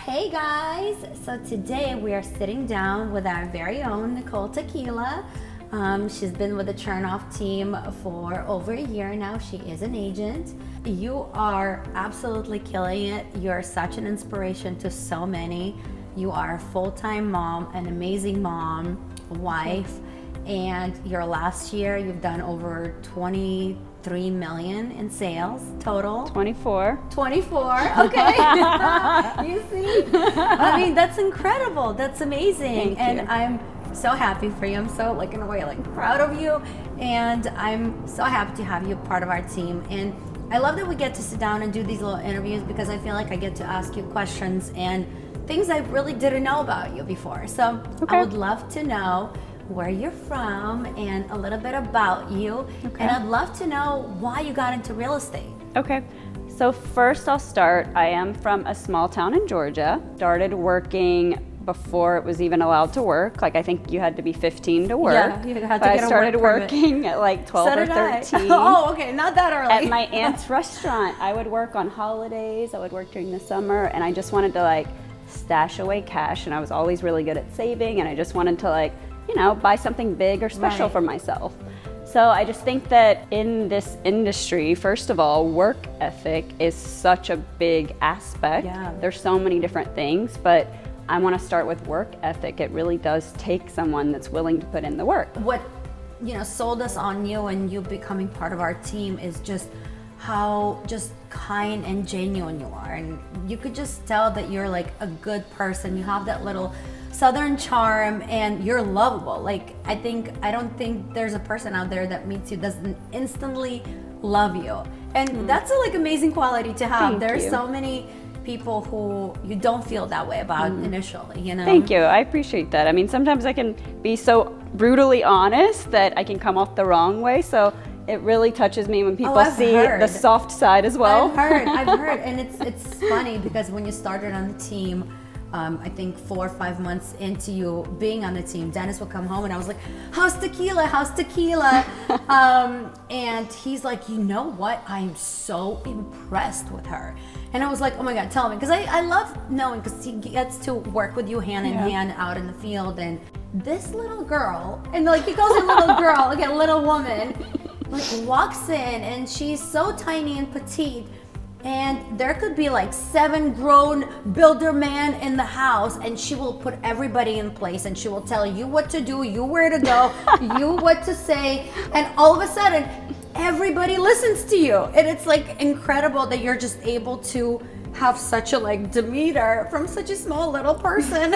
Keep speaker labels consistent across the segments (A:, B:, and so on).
A: Hey guys! So today we are sitting down with our very own Nicole Tekiela. She's been with the Chernov team for over a year now. She is an agent. You are absolutely killing it. You're such an inspiration to so many. You are a full-time mom, an amazing mom, wife, and your last year you've done over 23 million in sales total.
B: 24.
A: 24, okay. You see? I mean, that's incredible. That's amazing.
B: Thank
A: and
B: you.
A: I'm so happy for you. I'm so, like, in a way, like, proud of you. And I'm so happy to have you part of our team. And I love that we get to sit down and do these little interviews because I feel like I get to ask you questions and things I really didn't know about you before. So I would love to know where you're from and a little bit about you. And I'd love to know why you got into real estate.
B: Okay. So first I'll start. I am from a small town in Georgia. Started working before it was even allowed to work. Like, I think you had to be 15 to work.
A: Yeah, you had to
B: but
A: get
B: I
A: a
B: started
A: work permit.
B: working at like 12
A: So
B: or
A: did I.
B: 13.
A: Oh, okay, not that early.
B: At my aunt's restaurant. I would work on holidays. I would work during the summer, and I just wanted to like stash away cash, and I was always really good at saving, and I just wanted to, like, you know, buy something big or special for myself. So I just think that in this industry, first of all, work ethic is such a big aspect.
A: Yeah.
B: There's so many different things, but I want to start with work ethic. It really does take someone that's willing to put in the work.
A: What, you know, sold us on you and you becoming part of our team is just how just kind and genuine you are. And you could just tell that you're like a good person. You have that little Southern charm and you're lovable. Like, I don't think there's a person out there that meets you doesn't instantly love you. And that's a like amazing quality to have.
B: Thank
A: There's
B: you.
A: so many people who you don't feel that way about initially, you know?
B: Thank you. I appreciate that. I mean, sometimes I can be so brutally honest that I can come off the wrong way. So it really touches me when people see the soft side as well.
A: I've heard. And it's funny because when you started on the team, I think 4 or 5 months into you being on the team, Dennis would come home and I was like, how's Tequila? How's Tequila? And he's like, you know what? I'm so impressed with her. And I was like, oh my God, tell me. Because I love knowing, because he gets to work with you hand in hand out in the field. And this little girl, and like he calls her little girl, like a little woman, like walks in and she's so tiny and petite. And there could be like 7 grown builder man in the house, and she will put everybody in place, and she will tell you what to do, you where to go, you what to say, and all of a sudden, everybody listens to you. And it's like incredible that you're just able to have such a like demeanor from such a small little person,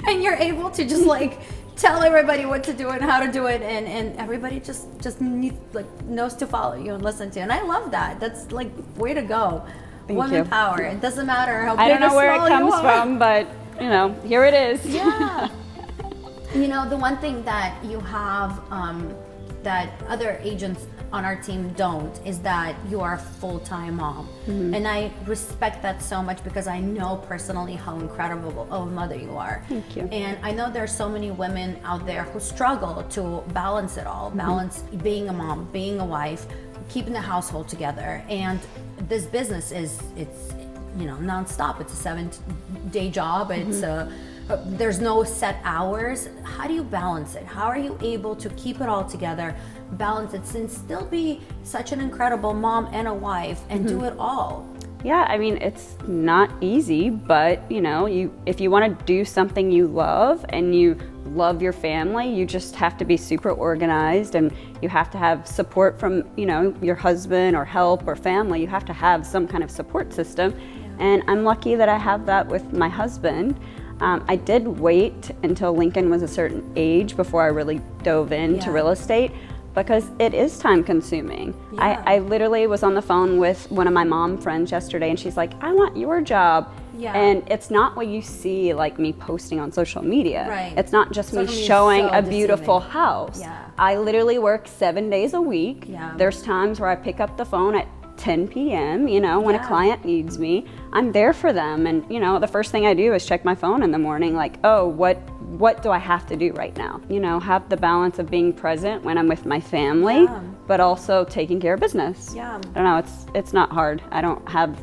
A: and you're able to just like tell everybody what to do and how to do it, and everybody just needs, like, knows to follow you and listen to you. And I love that. That's like, way to go.
B: Thank
A: Women
B: you.
A: power. It doesn't matter how big
B: I don't know
A: or
B: where it
A: small
B: comes
A: you are.
B: from, but you know, here it is.
A: Yeah. You know, the one thing that you have that other agents on our team don't is that you are a full-time mom. And I respect that so much because I know personally how incredible of a mother you are.
B: Thank you.
A: And I know there's so many women out there who struggle to balance it all, balance being a mom, being a wife, keeping the household together. And this business it's you know, nonstop. It's a 7-day job. It's there's no set hours. How do you balance it? How are you able to keep it all together, balance it, and still be such an incredible mom and a wife and do it all?
B: Yeah, I mean, it's not easy, but you know, if you want to do something you love and you love your family, you just have to be super organized, and you have to have support from, you know, your husband or help or family. You have to have some kind of support system. And I'm lucky that I have that with my husband. I did wait until Lincoln was a certain age before I really dove into real estate, because it is time consuming. I literally was on the phone with one of my mom friends yesterday, and she's like, I want your job. And it's not what you see, like me posting on social media.
A: Right.
B: It's not just me showing
A: so
B: a beautiful
A: deceiving.
B: house.
A: Yeah.
B: I literally work 7 days a week.
A: Yeah.
B: There's times where I pick up the phone at 10 p.m., you know, when a client needs me. I'm there for them. And, you know, the first thing I do is check my phone in the morning, like, oh, what do I have to do right now? You know, have the balance of being present when I'm with my family, but also taking care of business.
A: Yeah.
B: I don't know, it's not hard. I don't have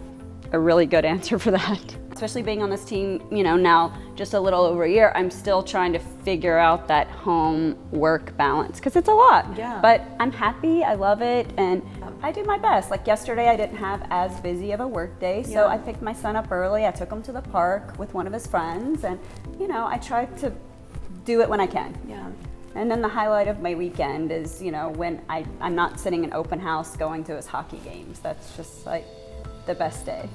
B: a really good answer for that. Especially being on this team, you know, now just a little over a year, I'm still trying to figure out that home-work balance because it's a lot.
A: Yeah.
B: But I'm happy, I love it, and I do my best. Like yesterday, I didn't have as busy of a work day, so I picked my son up early. I took him to the park with one of his friends, and, you know, I tried to do it when I can.
A: Yeah.
B: And then the highlight of my weekend is, you know, when I'm not sitting in open house going to his hockey games. That's just like the best day.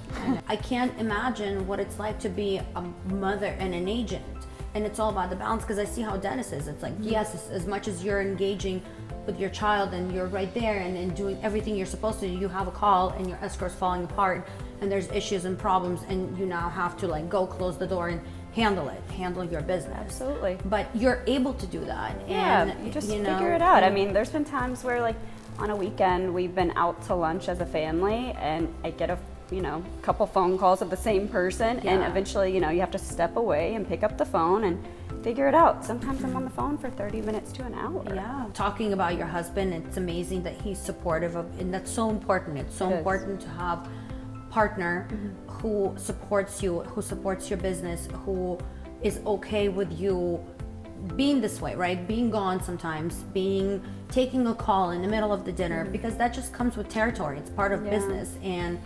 A: I can't imagine what it's like to be a mother and an agent. And it's all about the balance, because I see how Dennis is. It's like, yes, as much as you're engaging with your child and you're right there and doing everything you're supposed to, you have a call and your escort's falling apart and there's issues and problems, and you now have to like go close the door and handle your business.
B: Absolutely.
A: But you're able to do that.
B: Yeah,
A: And
B: you just
A: you know,
B: figure it out. I mean, there's been times where like on a weekend we've been out to lunch as a family and I get a couple phone calls of the same person, and eventually, you know, you have to step away and pick up the phone and figure it out. Sometimes I'm on the phone for 30 minutes to an hour.
A: Yeah. Talking about your husband, it's amazing that he's supportive of, and that's so important. It's so important to have a partner who supports you, who supports your business, who is okay with you being this way, right? Being gone sometimes, taking a call in the middle of the dinner, because that just comes with territory. It's part of business. And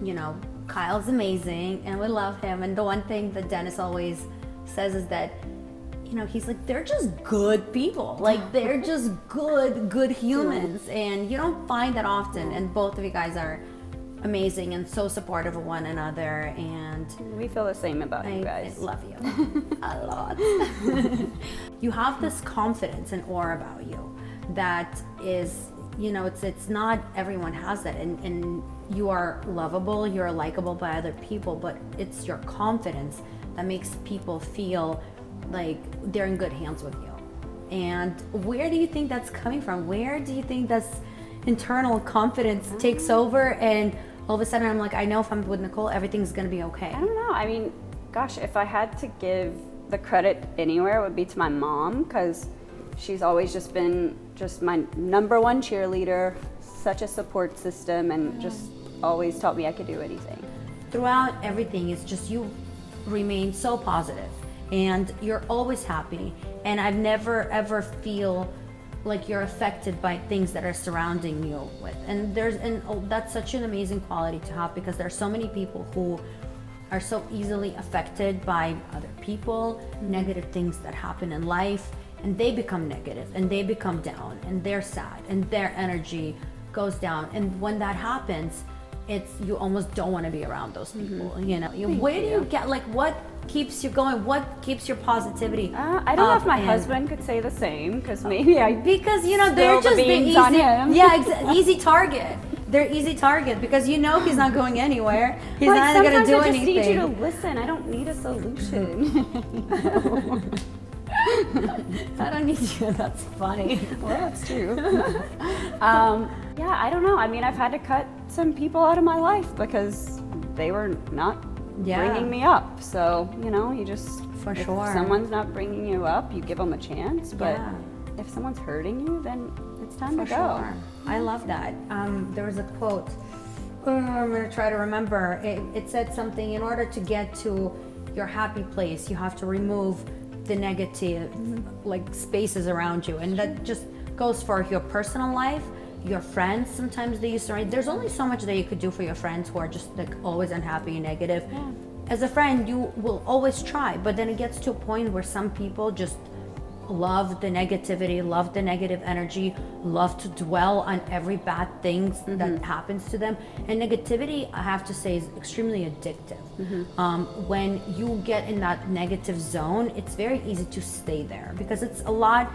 A: you know, Kyle's amazing and we love him. And the one thing that Dennis always says is that, you know, he's like, they're just good people. Like, they're just good humans. And you don't find that often. And both of you guys are amazing and so supportive of one another. And
B: we feel the same about you guys.
A: I love you a lot. You have this confidence and aura about you that is, you know, it's not everyone has that. And you are lovable, you're likable by other people, but it's your confidence that makes people feel like they're in good hands with you. And where do you think that's coming from? Where do you think this internal confidence takes over and all of a sudden I'm like, I know if I'm with Nicole, everything's gonna be okay?
B: I don't know. I mean, gosh, if I had to give the credit anywhere, it would be to my mom, because she's always just been my number one cheerleader, such a support system, and just always taught me I could do anything.
A: Throughout everything, it's just you remain so positive and you're always happy, and I've never ever feel like you're affected by things that are surrounding you with. And that's such an amazing quality to have, because there's so many people who are so easily affected by other people, negative things that happen in life, and they become negative and they become down and they're sad and their energy goes down. And when that happens, you almost don't want to be around those people. You know, where do you get, like, what keeps you going? What keeps your positivity?
B: I don't know if my husband could say the same, because maybe
A: because you know they're just the easy,
B: on him.
A: Easy target. They're easy target because you know he's not going anywhere. He's
B: like,
A: not going to do
B: I just
A: anything.
B: need you to listen. I don't need a solution.
A: I don't need you. That's funny.
B: Well, that's true. Yeah, I don't know. I mean, I've had to cut some people out of my life because they were not bringing me up. So, you know, you just, if someone's not bringing you up, you give them a chance. But if someone's hurting you, then it's time to go.
A: Sure. I love that. There was a quote. I'm going to try to remember. It said something, in order to get to your happy place, you have to remove the negative like spaces around you. And that just goes for your personal life, your friends. Sometimes they used to write, there's only so much that you could do for your friends who are just like always unhappy and negative. As a friend, you will always try, but then it gets to a point where some people just love the negativity, love the negative energy, love to dwell on every bad thing that happens to them. And negativity, I have to say, is extremely addictive. When you get in that negative zone, it's very easy to stay there because it's a lot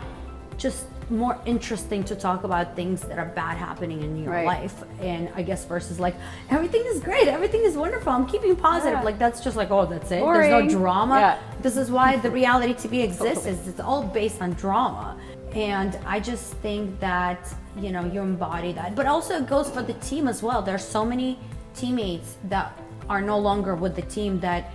A: just more interesting to talk about things that are bad happening in your life. And I guess versus like, everything is great, everything is wonderful, I'm keeping positive. Like that's just like, oh, that's it.
B: Boring.
A: There's no drama. This is why the reality TV exists, is it's all based on drama. And I just think that, you know, you embody that. But also it goes for the team as well. There's so many teammates that are no longer with the team that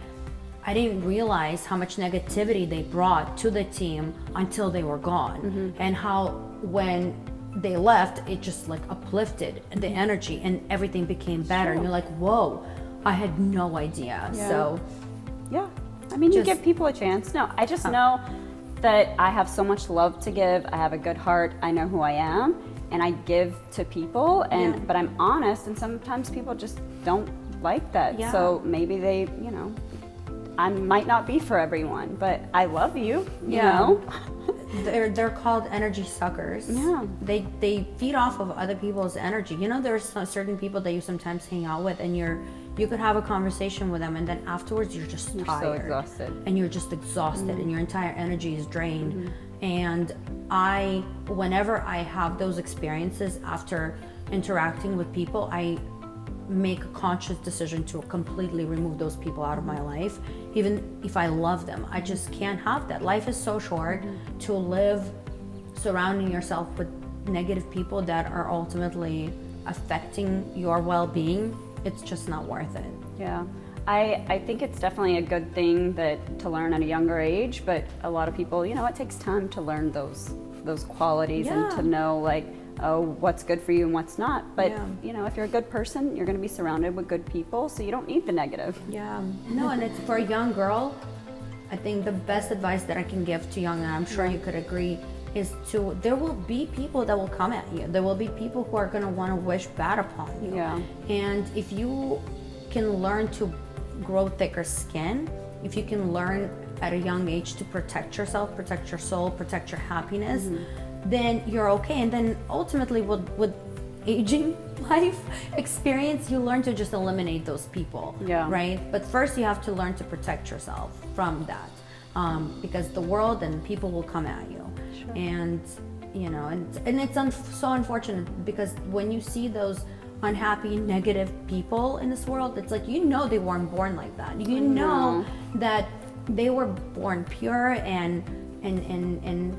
A: I didn't realize how much negativity they brought to the team until they were gone. And how when they left, it just like uplifted the energy and everything became better. And you're like, whoa, I had no idea.
B: Yeah.
A: So
B: Yeah. I mean, you
A: Just-
B: give people a chance. No, I just know that I have so much love to give. I have a good heart. I know who I am, and I give to people. And
A: Yeah.
B: but I'm honest, and sometimes people just don't like that.
A: Yeah.
B: So maybe they, you know, I might not be for everyone, but I love you. You
A: Yeah.
B: know.
A: they're called energy suckers.
B: Yeah.
A: They feed off of other people's energy. You know, there's certain people that you sometimes hang out with, and you could have a conversation with them, and then afterwards you're just
B: You're
A: tired.
B: so exhausted.
A: And you're just exhausted, and your entire energy is drained. And whenever I have those experiences after interacting with people, I make a conscious decision to completely remove those people out of my life, even if I love them. I just can't have that. Life is so short to live surrounding yourself with negative people that are ultimately affecting your well-being. It's just not worth it.
B: Yeah. I think it's definitely a good thing that to learn at a younger age, but a lot of people, you know, it takes time to learn those qualities and to know, like, oh, what's good for you and what's not. But you know, if you're a good person, you're going to be surrounded with good people, so you don't need the negative.
A: Yeah. No, and it's for a young girl, I think the best advice that I can give to young, and I'm sure you could agree, is there will be people that will come at you. There will be people who are going to want to wish bad upon you.
B: Yeah.
A: And if you can learn to grow thicker skin, if you can learn at a young age to protect yourself, protect your soul, protect your happiness, then you're okay. And then ultimately with aging life experience, you learn to just eliminate those people.
B: Yeah.
A: Right? But first you have to learn to protect yourself from that. Because the world and people will come at you.
B: Sure.
A: And you know, and it's so unfortunate, because when you see those unhappy, negative people in this world, it's like, you know, they weren't born like that. You know that they were born pure and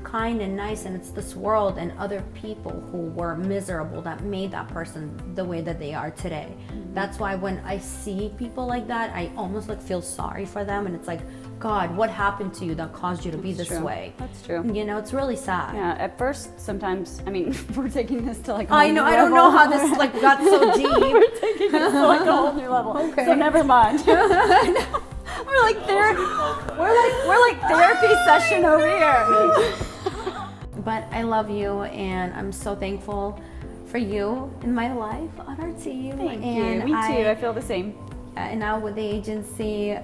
A: kind and nice, and it's this world and other people who were miserable that made that person the way that they are today. That's why when I see people like that, I almost like feel sorry for them, and it's like, God, what happened to you that caused you to be this way?
B: That's true.
A: You know, it's really sad.
B: Yeah, at first, sometimes, I mean, we're taking this to like a
A: I
B: whole
A: know,
B: new
A: I don't know
B: level.
A: how this like got so deep.
B: We're taking this to like a whole new level.
A: Okay.
B: So never mind. We're like therapy session over here.
A: But I love you, and I'm so thankful for you in my life on our team.
B: Thank
A: and
B: you. Me too. I feel the same.
A: And now with the agency,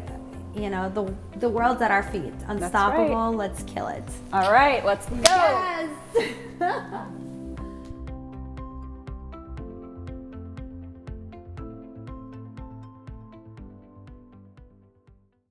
A: you know, the world's at our feet. Unstoppable.
B: right.
A: Let's kill it.
B: All right, let's go.
A: Yes.